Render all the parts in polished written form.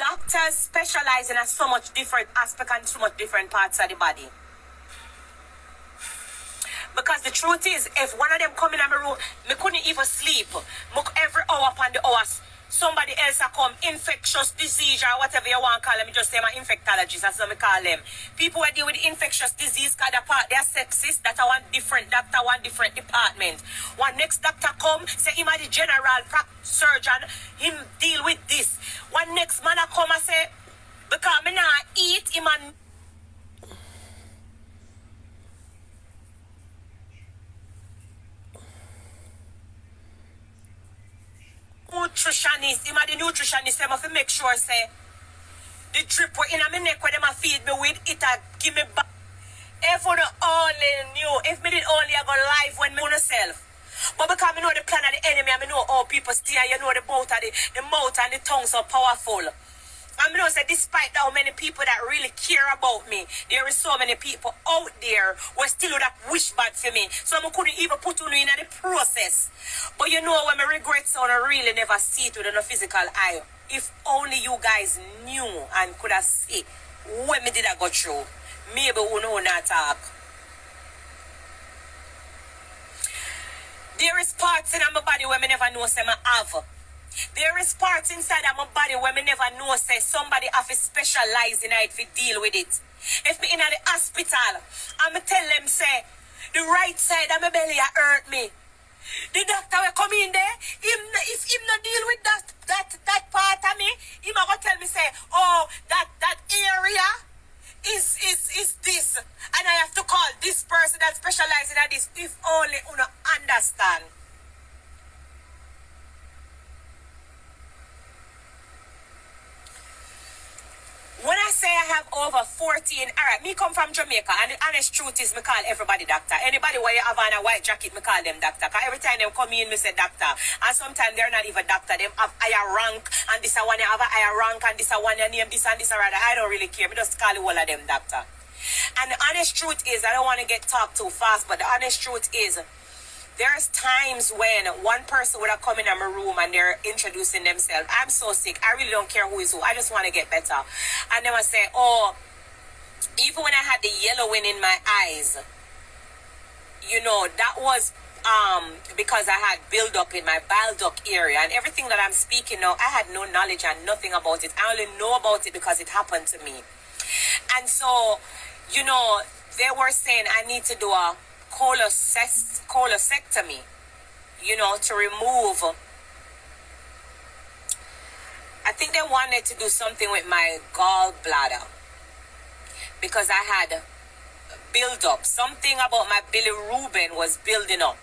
doctors specialize in a so much different aspect and so much different parts of the body. Because the truth is, if one of them come in my room, me couldn't even sleep. Every hour upon the hours, somebody else come, infectious disease or whatever you want to call them. Me just say my infectologist, that's what me call them. People who deal with infectious disease, because they are sexist, that are one different doctor, one different department. One next doctor come, say him are the general surgeon, him deal with this. One next man come and say, because me not eat, him and nutritionist, him are the nutritionist, them have to make sure say the drip in my neck where them a feed me with it a give me back. If we only knew, if me did only go live when me own self. But because I know the plan of the enemy, I know how people steer, you know the mouth and the tongue so powerful. I know say despite how many people that really care about me, there is so many people out there who still would have wish bad for me. So I couldn't even put on in the process. But you know when me regret so I really never see it with a physical eye. If only you guys knew and could have seen when me did I go through, maybe we know not talk. There is parts in my body where me never know say I have. There is parts inside of my body where me never know say somebody have to specialize in it to deal with it. If me in the hospital, I'ma tell them say the right side of my belly hurt me. The doctor will come in there, if him not deal with that part of me, he might go tell me say, oh, that area is this, and I have to call this person that specializes in this. If only you understand. When I say I have over 14, alright, me come from Jamaica, and the honest truth is, me call everybody doctor. Anybody where you have on a white jacket, me call them doctor. Because every time they come in, me say doctor. And sometimes they're not even doctor. They have higher rank, and this one you have a higher rank, and this one you name this and this or rather. I don't really care. Me just call all of them doctor. And the honest truth is, I don't want to get talked too fast, but the honest truth is, there's times when one person would have come in my room and they're introducing themselves. I'm so sick. I really don't care who is who. I just want to get better. And they would say, oh, even when I had the yellowing in my eyes, you know, that was because I had build-up in my bile duct area. And everything that I'm speaking now, I had no knowledge and nothing about it. I only know about it because it happened to me. And so, you know, they were saying I need to do a cholecystectomy, you know, to remove. I think they wanted to do something with my gallbladder because I had build up. Something about my bilirubin was building up.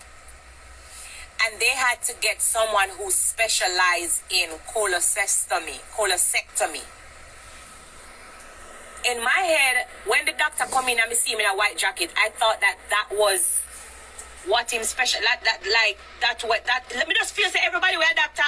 And they had to get someone who specialized in cholecystectomy. In my head, when the doctor come in and me see him in a white jacket, I thought that was what him special. Let me just feel say everybody we're a doctor.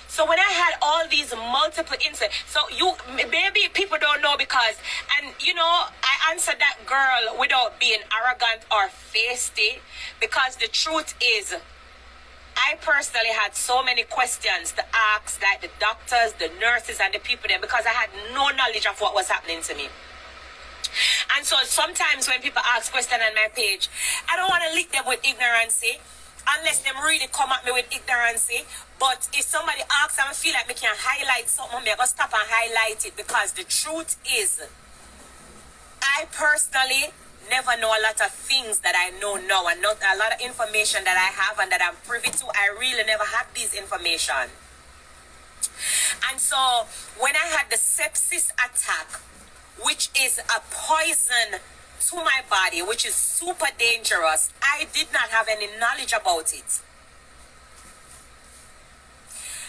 So when I had all these multiple incidents, so maybe people don't know because, and you know, I answered that girl without being arrogant or feisty because the truth is, I personally had so many questions to ask that the doctors, the nurses, and the people there because I had no knowledge of what was happening to me. And so sometimes when people ask questions on my page, I don't want to lick them with ignorancy unless them really come at me with ignorancy. But if somebody asks and I feel like me can highlight something, I'm going to stop and highlight it because the truth is, I personally never know a lot of things that I know now and not a lot of information that I have and that I'm privy to. I really never had this information. And so when I had the sepsis attack, which is a poison to my body, which is super dangerous, I did not have any knowledge about it.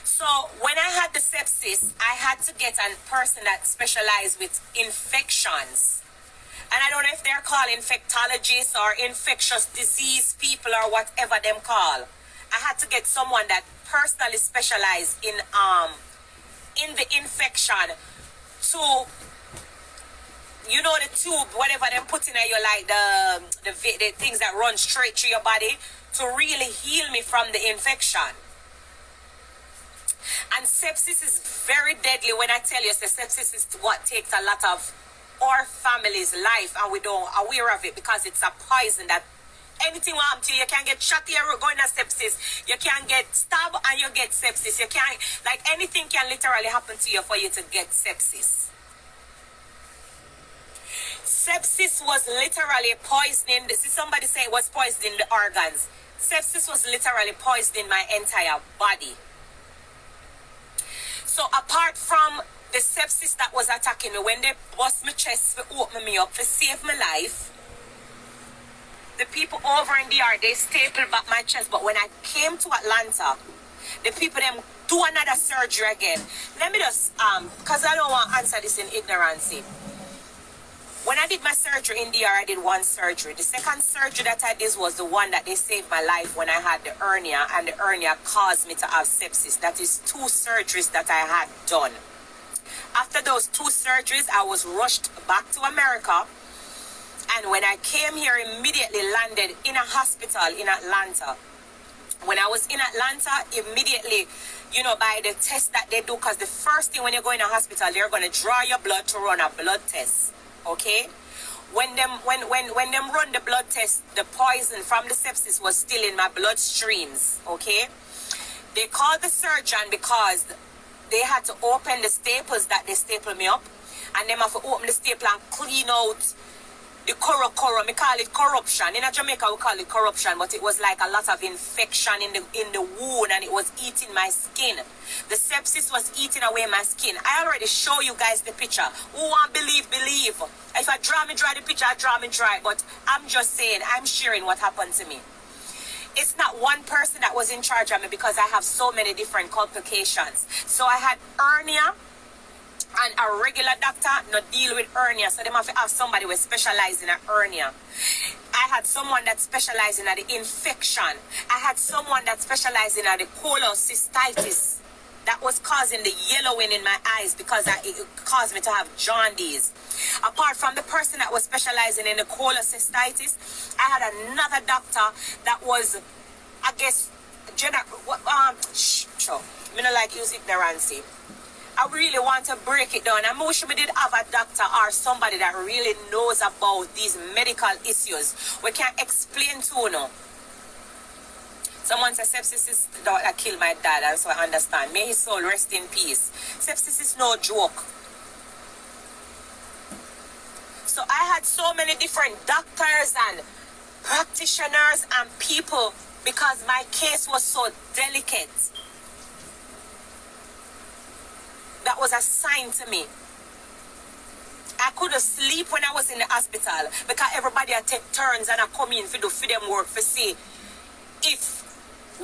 So when I had the sepsis, I had to get a person that specialized with infections. And I don't know if they're called infectologists or infectious disease people or whatever them call. I had to get someone that personally specialized in the infection to, you know, the tube, whatever them put in you, like the things that run straight through your body to really heal me from the infection. And sepsis is very deadly. When I tell you, so sepsis is what takes a lot of our family's life, and we don't aware of it because it's a poison that anything will happen to you. You can get shot here going to sepsis. You can get stabbed and you get sepsis. You can, like, anything can literally happen to you for you to get sepsis. Sepsis was literally poisoning. This is somebody say it was poisoning the organs. Sepsis was literally poisoning my entire body. So apart from the sepsis that was attacking me, when they bust my chest to open me up to save my life, the people over in DR, they stapled back my chest. But when I came to Atlanta, the people them do another surgery again. Let me just, because I don't want to answer this in ignorance. When I did my surgery in DR, I did one surgery. The second surgery that I did was the one that they saved my life when I had the hernia, and the hernia caused me to have sepsis. That is 2 surgeries that I had done. After those 2 surgeries, I was rushed back to America. And when I came here, immediately landed in a hospital in Atlanta. When I was in Atlanta, immediately, you know, by the test that they do, because the first thing when you go in a hospital, they're going to draw your blood to run a blood test. Okay? When them run the blood test, the poison from the sepsis was still in my bloodstreams. Okay? They called the surgeon because they had to open the staples that they stapled me up, and them have to open the staple and clean out the we call it corruption. In Jamaica we call it corruption, but it was like a lot of infection in the wound, and it was eating my skin. The sepsis was eating away my skin. I already show you guys the picture. Who want believe. If I draw me dry the picture, I draw me dry. But I'm just saying, I'm sharing what happened to me. It's not one person that was in charge of me because I have so many different complications. So I had hernia, and a regular doctor not deal with hernia, so they have to have somebody who specializes in a hernia. I had someone that specialized in the infection. I had someone that specialized in the cholecystitis that was causing the yellowing in my eyes because it caused me to have jaundice. Apart from the person that was specializing in the cholecystitis, I had another doctor that was, I guess, me not like use ignorance. I really want to break it down. I wish we did have a doctor or somebody that really knows about these medical issues. We can explain to you. Know. Someone says sepsis is that killed my dad, and so I understand. May his soul rest in peace. Sepsis is no joke. So I had so many different doctors and practitioners and people because my case was so delicate. That was assigned to me. I couldn't sleep when I was in the hospital because everybody had take turns and I come in to do for them work to see if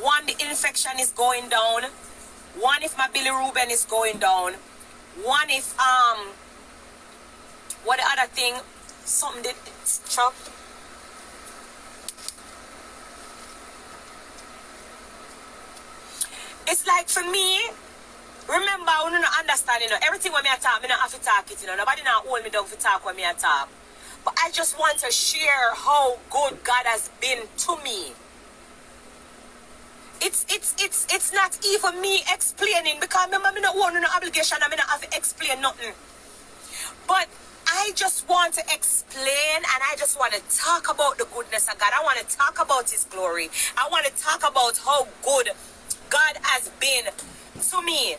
one, the infection is going down, one, if my bilirubin is going down, one, if what the other thing, something did chop. It's like for me, remember, I don't understand, everything when I talk, I don't have to talk it, nobody now hold me down to talk when I talk. But I just want to share how good God has been to me. It's not even me explaining because remember, I don't want no obligation, I don't have to explain nothing. But I just want to explain and I just want to talk about the goodness of God. I want to talk about His glory. I want to talk about how good God has been to me.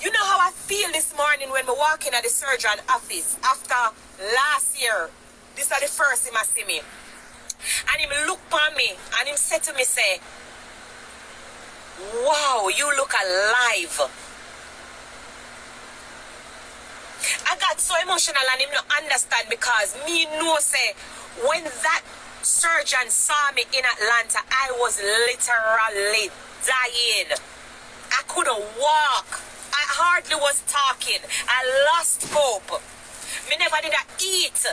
You know how I feel this morning when we walk in at the surgeon office after last year. This is the first time I see me. And him look at me and him said to me, say, wow, you look alive. I got so emotional and him not understand because me know say when that surgeon saw me in Atlanta, I was literally dying. I couldn't walk. I hardly was talking. I lost hope. Me never did I eat.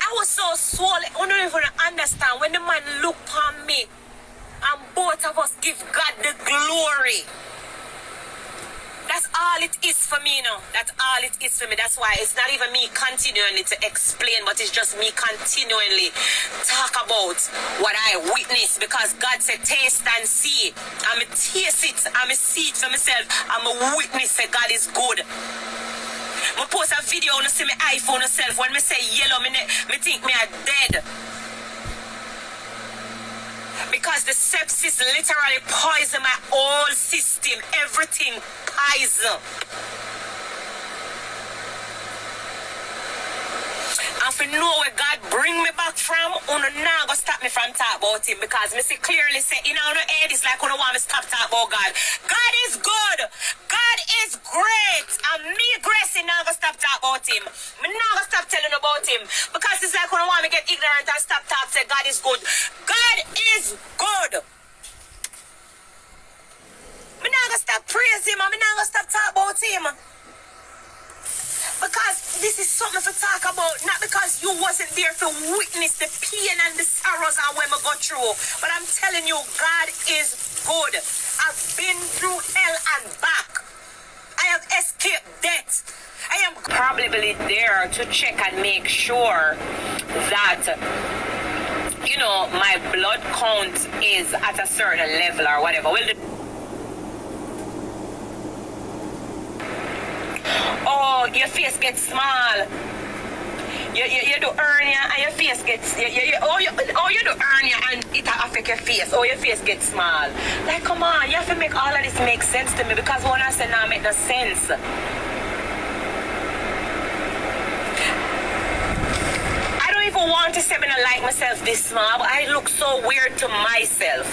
I was so swollen. I don't even understand. When the man looked on me and both of us give God the glory. That's all it is for me, you know. That's all it is for me. That's why it's not even me continually to explain, but it's just me continually talk about what I witness, because God said, taste and see. I'm a taste it. I'm a see it for myself. I'm a witness that God is good. I post a video on see my iPhone myself. When me say yellow, me think me are dead. Because the sepsis literally poison my whole system. Everything poison. And for know where God bring me back from, uno now go stop me from talk about him, because me see clearly say in our head it's like uno want me stop talk about God. God is good. God is great. And me Gracie now go stop talk about him. Me now go stop telling about him, because it's like uno want me get ignorant and stop talk say God is good. God is good. Me now go stop praise him and me now go stop talk about him. Because this is something to talk about, not because you wasn't there to witness the pain and the sorrows and when we go through. But I'm telling you, God is good. I've been through hell and back. I have escaped death. I am probably there to check and make sure that, you know, my blood count is at a certain level or whatever. Well, oh, your face gets small. You do hernia and your face gets... you do hernia and it affect your face. Oh, your face gets small. Like, come on, you have to make all of this make sense to me, because when I say now make no sense. I don't even want to say I don't like myself this small, but I look so weird to myself.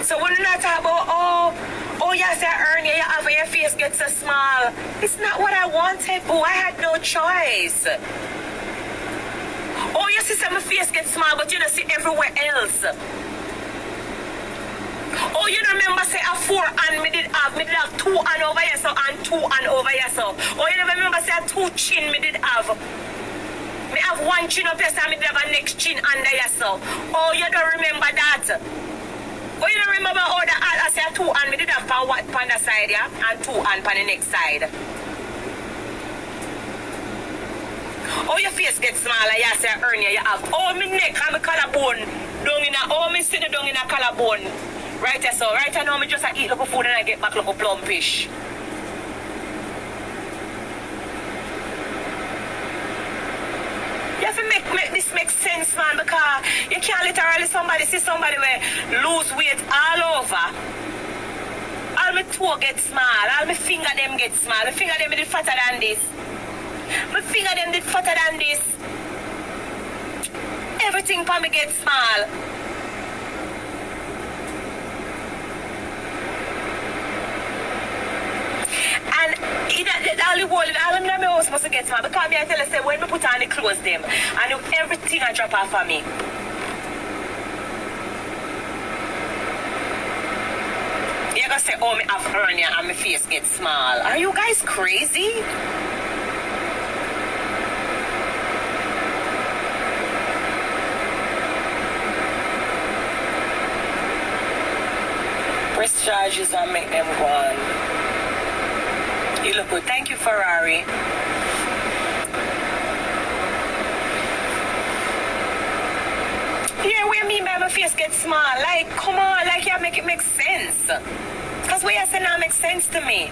So when I talk about, oh yes, your hernia, you have your face gets so small. It's not what I wanted, boo. I had no choice. Oh, you see, my face gets small, but you don't see everywhere else. Oh, you don't remember say a 4 and me did have 2 and over here so and 2 and over here so. Oh, you never remember say a 2 chin me did have. Me have 1 chin up here so me did have a next chin under here so. Oh, you don't remember that. Oh, you don't remember how I say 2 and me did have pan the side, yeah? And 2 and pan the next side. Oh, your face gets smaller, yeah, say hernia you have. Oh, my neck and my collarbone. Me sit down in a collarbone. Right here, so. Right now, me just eat local food and I get back local plum fish. You have to make this make sense, man, because you can't literally see somebody where lose weight all over. All my toe get small, all my finger them get small. My finger them did fatter than this. My finger them did fatter than this. Everything for me get small. And all of my house supposed to get small, because I tell you, say, when we put on the clothes them, and everything I drop off of me. You're gonna say, oh, me have hernia and my face gets small. Are you guys crazy? Press charges and make them go on. You look good. Thank you, Ferrari. Yeah, what you mean by my face gets small? Like, come on, like you make it make sense. Because what you say now makes sense to me.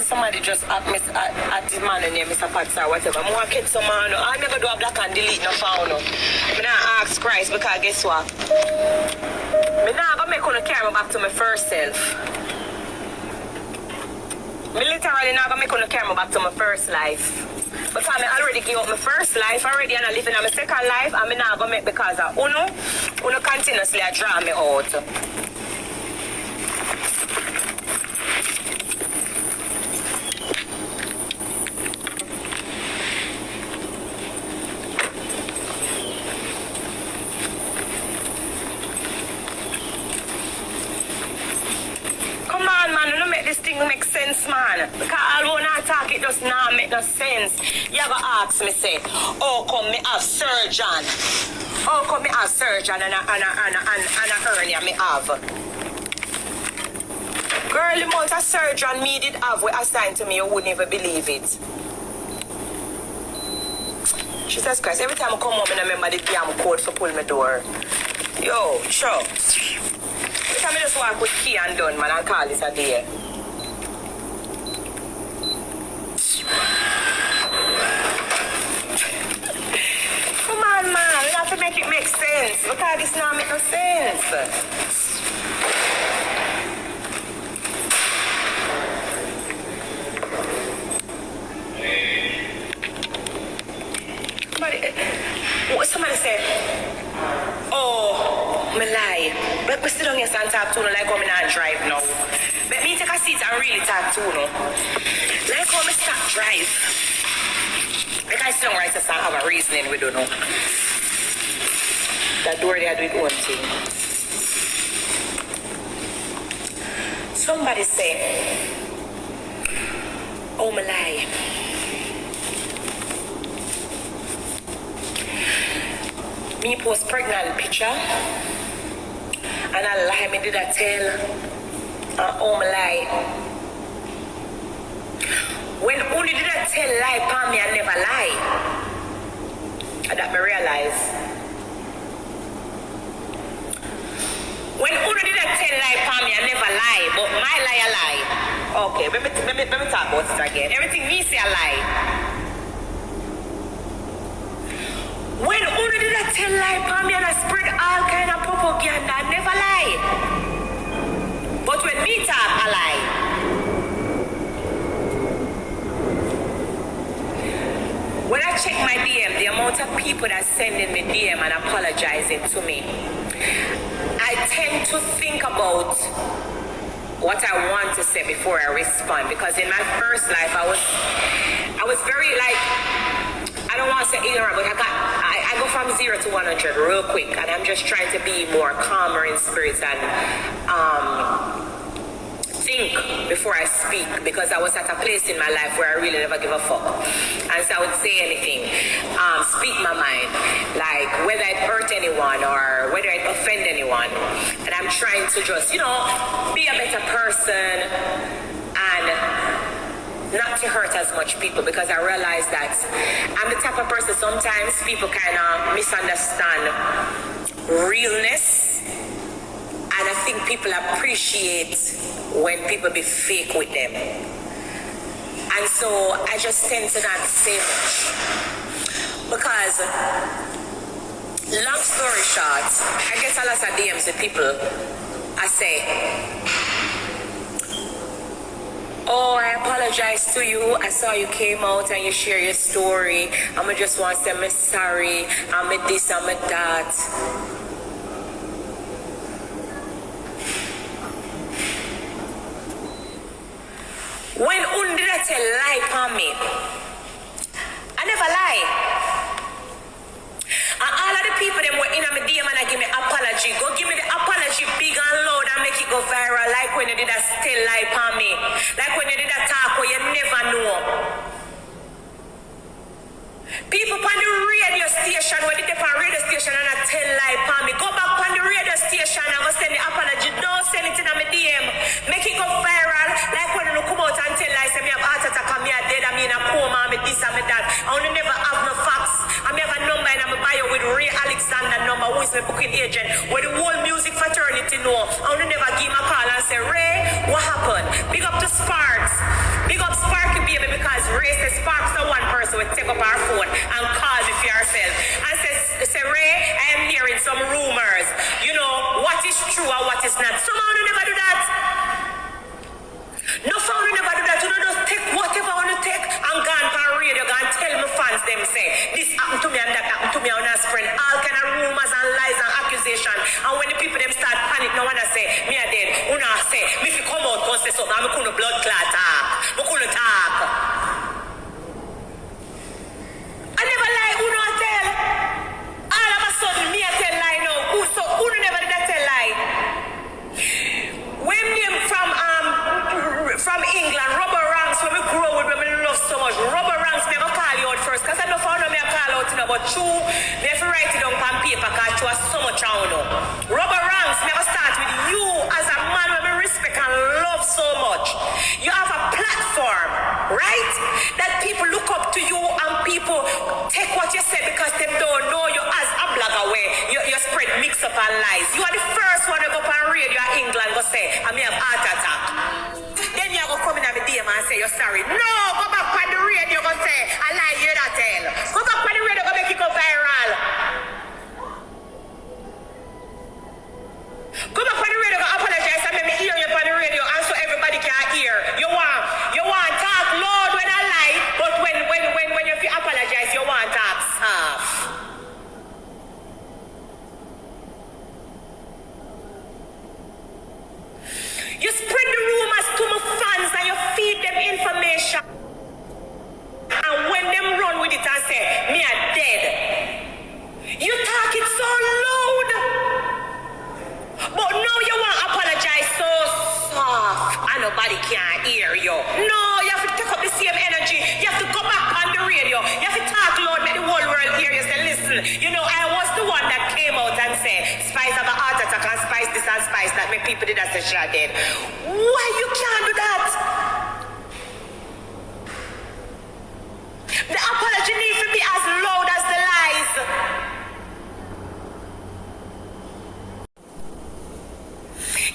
Somebody just at the man name Mr. Pats or whatever. I want to get some man. I never do a black and delete no phone. I not ask Christ, because guess what? I not going to make one carry me back to my first self. I literally not going to make one carry me back to my first life. Because I already give up my first life already and I live in my second life, and I not going to make because of Uno continuously draw me out. this thing make sense, man. Because all when I talk, it does not make no sense. You ever ask me, say, oh, come me have surgeon. Oh, come me have surgeon and a hernia me have. Girl, the amount of surgeon me did have we assigned to me, you wouldn't even believe it. Jesus Christ, every time I come home, I remember the damn code for pull my door. Yo, sure. Every time I just walk with key and done, man, I'll call this a day. Come on, man, we have to make it make sense. Because this now make no sense. Somebody said, oh, me lie. But we sit down here and talk to you like how me not drive now. Let me take a seat and really talk to you. Like how me stop drive. Because songwriters don't have a reasoning we don't know. That door there do it one thing. Somebody say, oh, me lie. Me post pregnant picture and I lie, me did I tell oh my lie. When only did I tell lie upon me, I never lie. And that me realize. When only did I tell lie upon me, I never lie, but my lie a lie. Okay, let me talk about it again. Everything me say a lie. When only did I tell lie upon me and I spread all kind of propaganda, I never lie. But when me talk, I lie. When I check my DM, the amount of people that sending me DM and apologizing to me, I tend to think about what I want to say before I respond. Because in my first life, I was very like, I don't want to say ignorant, but I go from 0 to 100 real quick, and I'm just trying to be more calmer in spirit and think before I speak, because I was at a place in my life where I really never give a fuck, and so I would say anything, speak my mind, like whether it hurt anyone or whether it offend anyone, and I'm trying to just, be a better person and not to hurt as much people, because I realize that I'm the type of person sometimes people kind of misunderstand realness, and I think people appreciate when people be fake with them, and so I just tend to not say much, because long story short, I get a lot of DMs with people. I say, oh, I apologize to you. I saw you came out and you share your story. I just want to say I'm sorry. I'm this, I'm that. When did I tell lie upon me? I never lie. And all of the people them were in my DM and I give me apology. Go give me the apology big and loud and make it go viral, like when you did a still lie upon me. Like when you did a talk where you never know. People on the radio station, when they did on radio station and I tell lie upon me, go back on the radio station and go send the apology. Don't send it in my DM. Make it go viral, like when you come out and tell lies, say me have heart attack and me are dead, and me in a coma, and me this and me that. I only never have no facts. I have a number in my bio with Ray Alexander number, who is my booking agent, where the whole music fraternity know. I only never give my call and say, Ray, what happened? Big up to Sparks. Big up Sparky baby, because Ray says Sparks is one person will take up our phone and call me for yourself. And say, Ray, I am hearing some rumors. What is true and what is not. Some of you never do that. No phone you never do that. You don't just take whatever you want to take and go on radio and tell my fans them say this happened to me and that happened to me and I spread all kind of rumors and lies and accusations. And when the people them start panic, no one say me a dead. Una say me if you come out and say something, I'm gonna blood clot talk. I'm gonna talk. I never lie. Who not tell? All of a sudden me a tell lie now. Who never did I tell lie? but true, they have to write it down on paper because you are so much on. Rubber ranks never start with you as a man who we respect and love so much. You have a platform, right? That people look up to you and people take what you say because they don't know you as a blogger where you spread mix up and lies. You are the first one to go up on radio in England go say, I may have heart attack. Then you go come in at the DM and say you're sorry. No, go back on the radio go say, I lie you that tell. Go back on the radio go make it go viral. Go back on the radio go apologize and let me hear you on the radio and so everybody can hear. You want talk loud when I lie, but when you feel apologize, you want talk soft. You spread the rumors to my fans and you feed them information. And when them run with it and say, me are dead. You talk it so loud. But now you want to apologize so soft and nobody can hear you. No, you have to take up the same energy. You have to go back on the radio. You have to talk loud, make the whole world hear you. Say, listen, you know, I was the one that came out and said, Spice have a heart attack and Spice this and Spice that. Make people did that say she are dead. Why you can't do that? The apology needs to be as loud as the lies.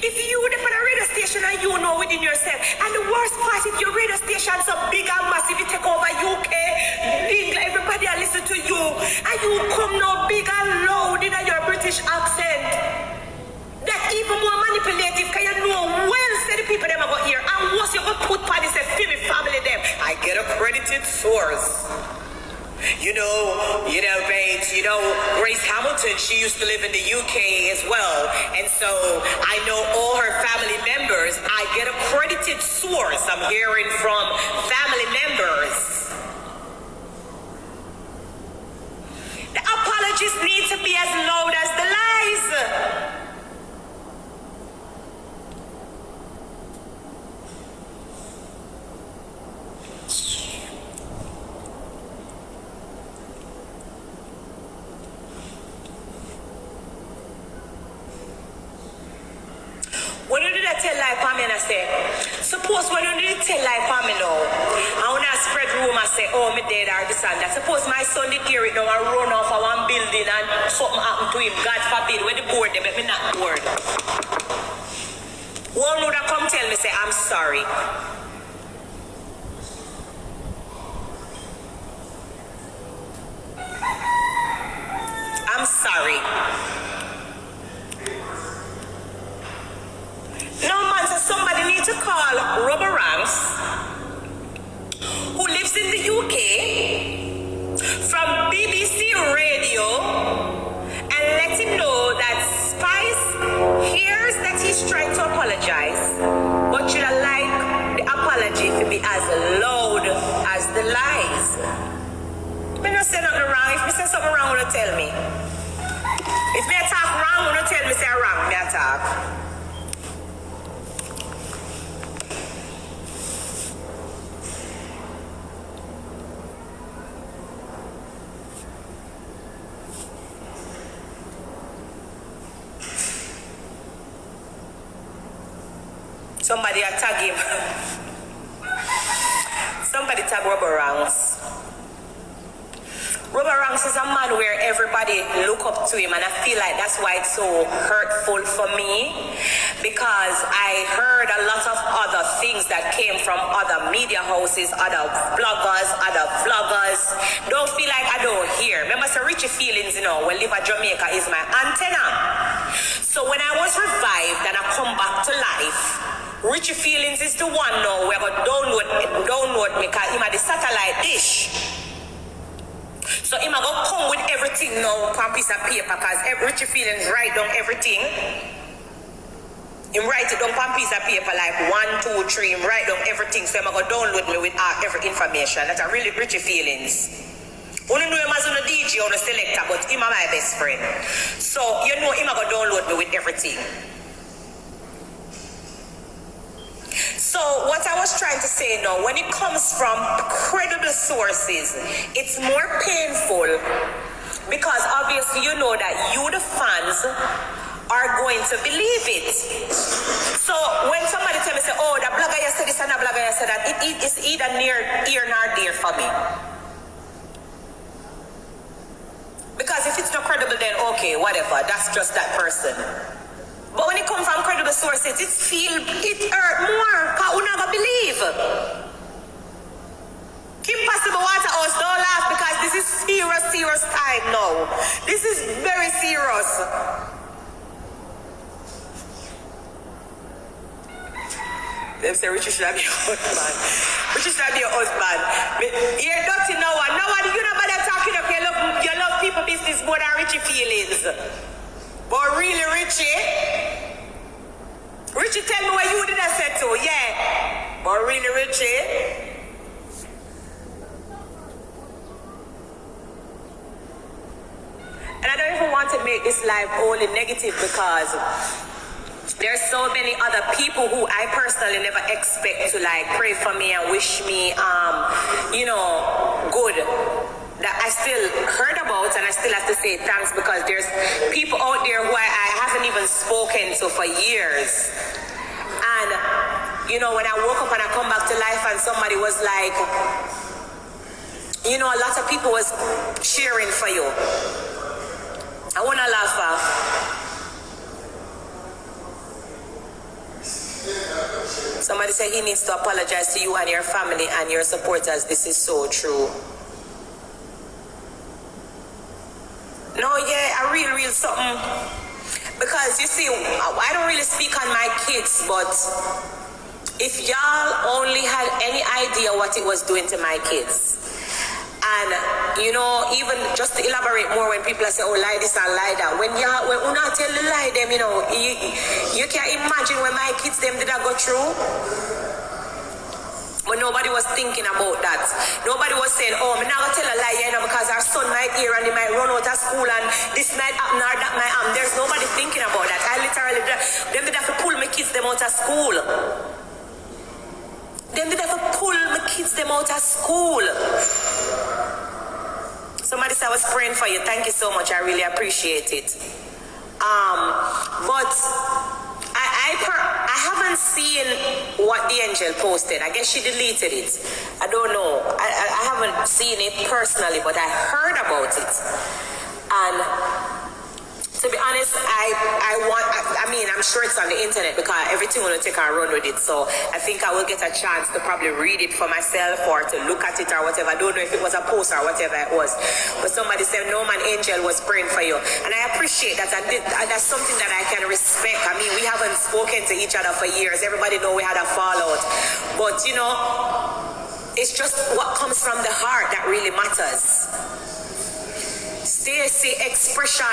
If you depend on a radio station and you know within yourself, and the worst part, if your radio station is so big and massive, you take over UK, England, everybody will listen to you, and you come now big and loud in your British accent. That even more manipulative, because you know well, say the people them are going to hear, and once you go put party, say, family them, I get accredited source. Grace Hamilton, she used to live in the UK as well. And so I know all her family members. I get a credited source. I'm hearing from family members. The apologies need to be as loud as the lies. When you did that tell lie for me and I say, suppose when you did tell lie for me now, and when I spread rumors say, oh, me dead or this and that, suppose my son did hear it now and run off of one building and something happened to him, God forbid, when the board them, me not bored. One would have come tell me, say, I'm sorry. I'm sorry. No man, so somebody need to call Rubber Ranks, who lives in the UK, from BBC Radio, and let him know that Spice hears that he's trying to apologize, but you'd like the apology to be as loud as the lies. Me not say nothing wrong. If me say something wrong, will you tell me? If me talk wrong, will you tell me say wrong? Me talk. Somebody tag him. Somebody tag Rubber Ranks. Rubber Ranks is a man where everybody look up to him, and I feel like that's why it's so hurtful for me, because I heard a lot of other things that came from other media houses, other bloggers, other vloggers. Don't feel like I don't hear. Remember, so Richie Feelings, when live at Jamaica is my antenna. So when I was revived and I come back to life, Richie Feelings is the one now we're going to download me because him at the satellite dish. So him going to come with everything now on a piece of paper because Richie Feelings write down everything. Him write it down on a piece of paper like 1, 2, 3. Him write down everything. So him going to download me with every information. That's a really Richie Feelings. Only know him as a DJ or a selector, but him is my best friend. So you know him going to download me with everything. So what I was trying to say now, when it comes from credible sources, it's more painful Because obviously you know that you, the fans, are going to believe it. So when somebody tell me, say, oh, the blogger you said this and the blogger you said that, it is either near ear nor dear for me. Because if it's not credible, then okay, whatever, that's just that person. But when it comes from credible sources, it hurt more, because you never believe. Kim Possible Waterhouse, don't laugh, because this is serious time now. This is very serious. They say Richie should have your husband. Richie should have your husband. You're dirty now. Nobody, you know about talking up. You love people business more than Richie feelings. But really, Richie, tell me what you did I say to. Yeah. But really, Richie. And I don't even want to make this life only negative, because there's so many other people who I personally never expect to like pray for me and wish me, good, that I still heard about, and I still have to say thanks, because there's people out there who I haven't even spoken to for years. And, when I woke up and I come back to life and somebody was like, a lot of people was cheering for you. I want to laugh. Somebody said he needs to apologize to you and your family and your supporters. This is so true. No, yeah, I real something. Because you see, I don't really speak on my kids, but if y'all only had any idea what it was doing to my kids. And, even just to elaborate more, when people say, oh, lie this and lie that, when you not tell the lie them, you can't imagine when my kids them did I go through. But nobody was thinking about that. Nobody was saying, oh, I'm not going to tell a lie, because our son might hear and he might run out of school and this might happen or that might happen. There's nobody thinking about that. I literally, them did have to pull my kids them out of school. Them did have to pull my kids them out of school. Somebody said I was praying for you. Thank you so much. I really appreciate it. But I haven't seen what the angel posted. I guess she deleted it. I don't know. I haven't seen it personally, but I heard about it. And to be honest, I'm sure it's on the internet, because everything will take a run with it. So I think I will get a chance to probably read it for myself or to look at it or whatever. I don't know if it was a post or whatever it was. But somebody said, no man, angel was praying for you. And I appreciate that. And that's something that I can respect. I mean, we haven't spoken to each other for years. Everybody know we had a fallout. But, it's just what comes from the heart that really matters. Stacey Expression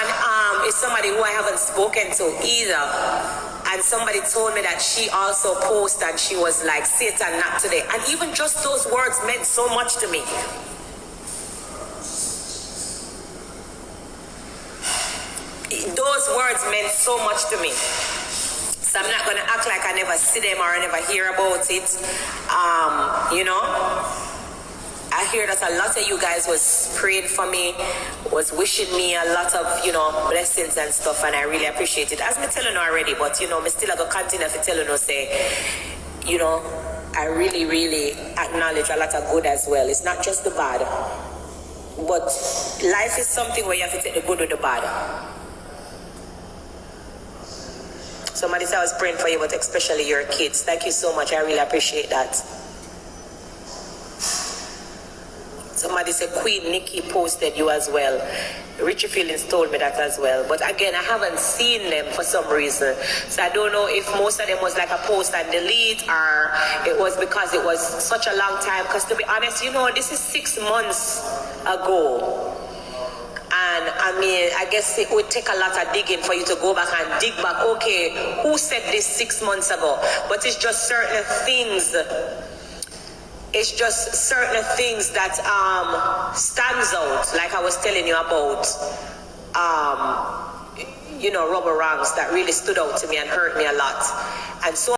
is somebody who I haven't spoken to either. And somebody told me that she also posted and she was like, Satan, not today. And even just those words meant so much to me. Those words meant so much to me. So I'm not going to act like I never see them or I never hear about it. I hear that a lot of you guys was praying for me, was wishing me a lot of, blessings and stuff, and I really appreciate it. As me telling you already, but, me still going to continue to tell you, say, I really, really acknowledge a lot of good as well. It's not just the bad. But life is something where you have to take the good with the bad. Somebody said I was praying for you, but especially your kids. Thank you so much. I really appreciate that. Somebody said Queen Nikki posted you as well. Richie Feelings told me that as well. But again, I haven't seen them for some reason. So I don't know if most of them was like a post and delete, or it was because it was such a long time. Because to be honest, this is 6 months ago. And I guess it would take a lot of digging for you to go back and dig back. Okay, who said this 6 months ago? But it's just certain things. It's just certain things that stands out, like I was telling you about, rubber ranks that really stood out to me and hurt me a lot. And so